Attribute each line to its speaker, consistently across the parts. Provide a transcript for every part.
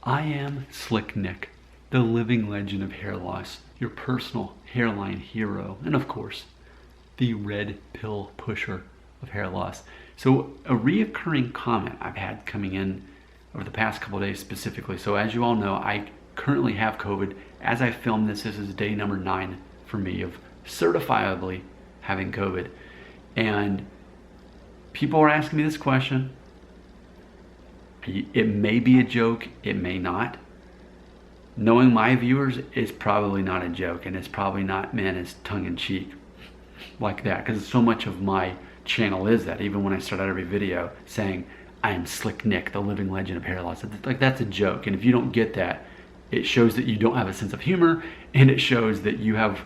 Speaker 1: I am Slick Nick, the living legend of hair loss, your personal hairline hero, and of course, the red pill pusher of hair loss. So a reoccurring comment I've had coming in over the past couple of days specifically. So as you all know, I currently have COVID. As I film this is day number 9 for me of certifiably having COVID. And people are asking me this question. It may be a joke, it may not. Knowing my viewers, it's probably not a joke, and it's probably not meant as tongue-in-cheek like that, because so much of my channel is that. Even when I start out every video saying, I am Slick Nick, the living legend of hair loss, like that's a joke. And if you don't get that, it shows that you don't have a sense of humor, and it shows that you have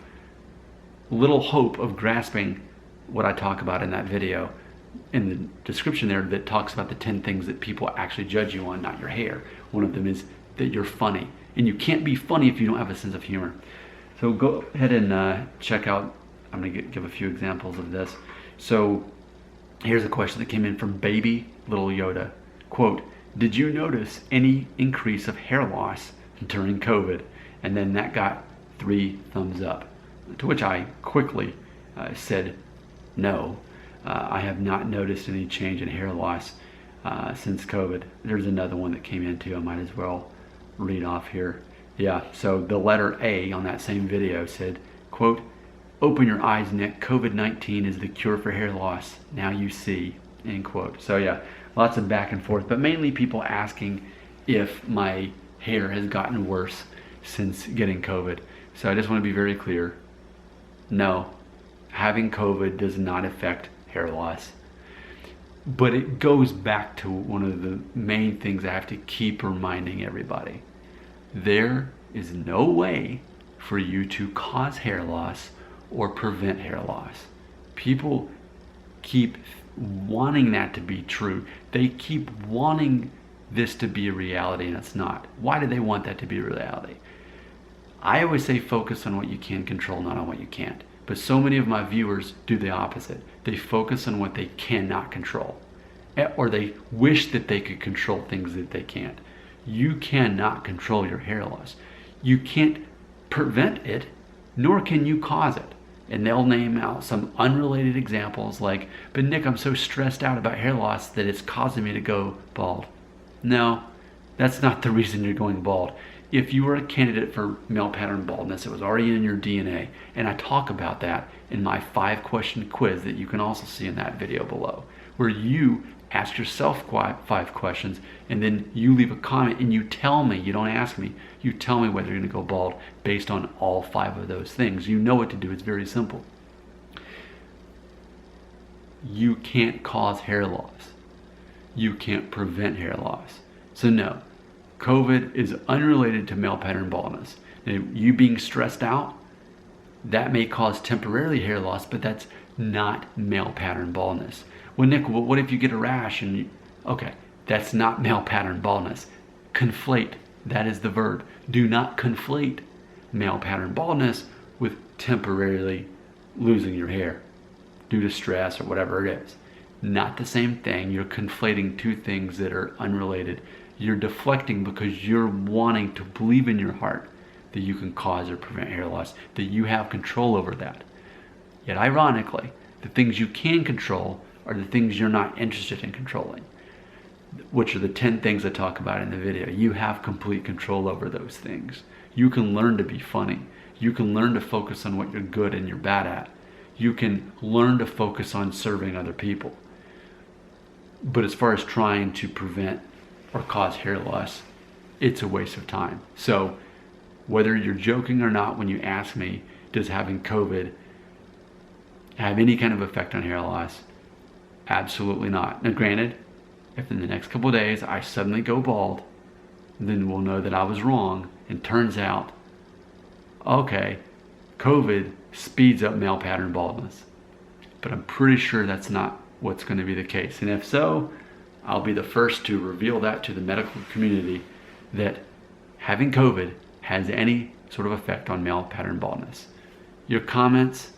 Speaker 1: little hope of grasping what I talk about in that video in the description there that talks about the 10 things that people actually judge you on, not your hair. One of them is that you're funny, and you can't be funny if you don't have a sense of humor. So go ahead and check out, I'm gonna give a few examples of this. So here's a question that came in from Baby Little Yoda. Quote, did you notice any increase of hair loss during COVID? And then that got 3 thumbs up, to which I quickly said no. I have not noticed any change in hair loss since COVID. There's another one that came in too. I might as well read off here. Yeah, so the letter A on that same video said, quote, open your eyes, Nick. COVID-19 is the cure for hair loss. Now you see, end quote. So yeah, lots of back and forth, but mainly people asking if my hair has gotten worse since getting COVID. So I just want to be very clear. No, having COVID does not affect hair loss. But it goes back to one of the main things I have to keep reminding everybody. There is no way for you to cause hair loss or prevent hair loss. People keep wanting that to be true. They keep wanting this to be a reality, and it's not. Why do they want that to be a reality? I always say focus on what you can control, not on what you can't. But so many of my viewers do the opposite. They focus on what they cannot control, or they wish that they could control things that they can't. You cannot control your hair loss. You can't prevent it, nor can you cause it. And they'll name out some unrelated examples like, but Nick, I'm so stressed out about hair loss that it's causing me to go bald. No, that's not the reason you're going bald. If you were a candidate for male pattern baldness, it was already in your DNA, and I talk about that in my 5-question quiz that you can also see in that video below, where you ask yourself 5 questions, and then you leave a comment and you tell me, you don't ask me, you tell me whether you're gonna go bald based on all 5 of those things. You know what to do, it's very simple. You can't cause hair loss. You can't prevent hair loss. So no, COVID is unrelated to male pattern baldness. Now, you being stressed out, that may cause temporarily hair loss, but that's not male pattern baldness. Well, Nick, what if you get a rash and you, okay, that's not male pattern baldness. Conflate, that is the verb. Do not conflate male pattern baldness with temporarily losing your hair due to stress or whatever it is. Not the same thing. You're conflating 2 things that are unrelated. You're deflecting because you're wanting to believe in your heart that you can cause or prevent hair loss, that you have control over that. Yet ironically, the things you can control are the things you're not interested in controlling, which are the 10 things I talk about in the video. You have complete control over those things. You can learn to be funny. You can learn to focus on what you're good and you're bad at. You can learn to focus on serving other people. But as far as trying to prevent or cause hair loss, it's a waste of time. So whether you're joking or not when you ask me, does having COVID have any kind of effect on hair loss? Absolutely not. Now granted, if in the next couple of days I suddenly go bald, then we'll know that I was wrong, and turns out, okay, COVID speeds up male pattern baldness. But I'm pretty sure that's not what's going to be the case. And if so, I'll be the first to reveal that to the medical community, that having COVID has any sort of effect on male pattern baldness. Your comments,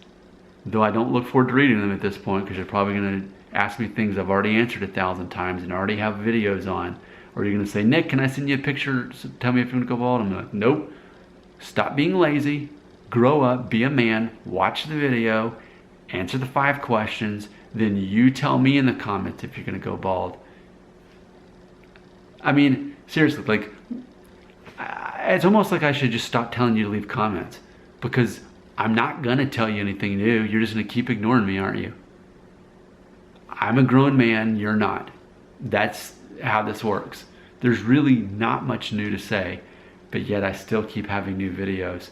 Speaker 1: though I don't look forward to reading them at this point because you're probably going to ask me things I've already answered 1,000 times and already have videos on, Or you're gonna say, Nick, can I send you a picture? Tell me if you're gonna go bald. I'm like, nope. Stop being lazy. Grow up. Be a man. Watch the video. Answer the 5 questions. Then you tell me in the comments if you're gonna go bald. I mean, seriously, like, it's almost like I should just stop telling you to leave comments, because I'm not gonna tell you anything new. You're just gonna keep ignoring me, aren't you? I'm a grown man, you're not. That's how this works. There's really not much new to say, but yet I still keep having new videos.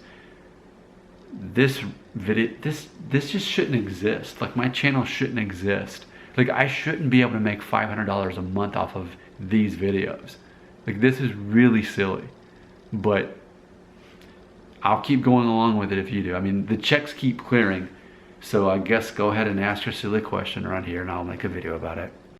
Speaker 1: This just shouldn't exist. Like, my channel shouldn't exist. Like, I shouldn't be able to make $500 a month off of these videos. Like, this is really silly, but I'll keep going along with it if you do. I mean, the checks keep clearing, so I guess go ahead and ask your silly question around here and I'll make a video about it.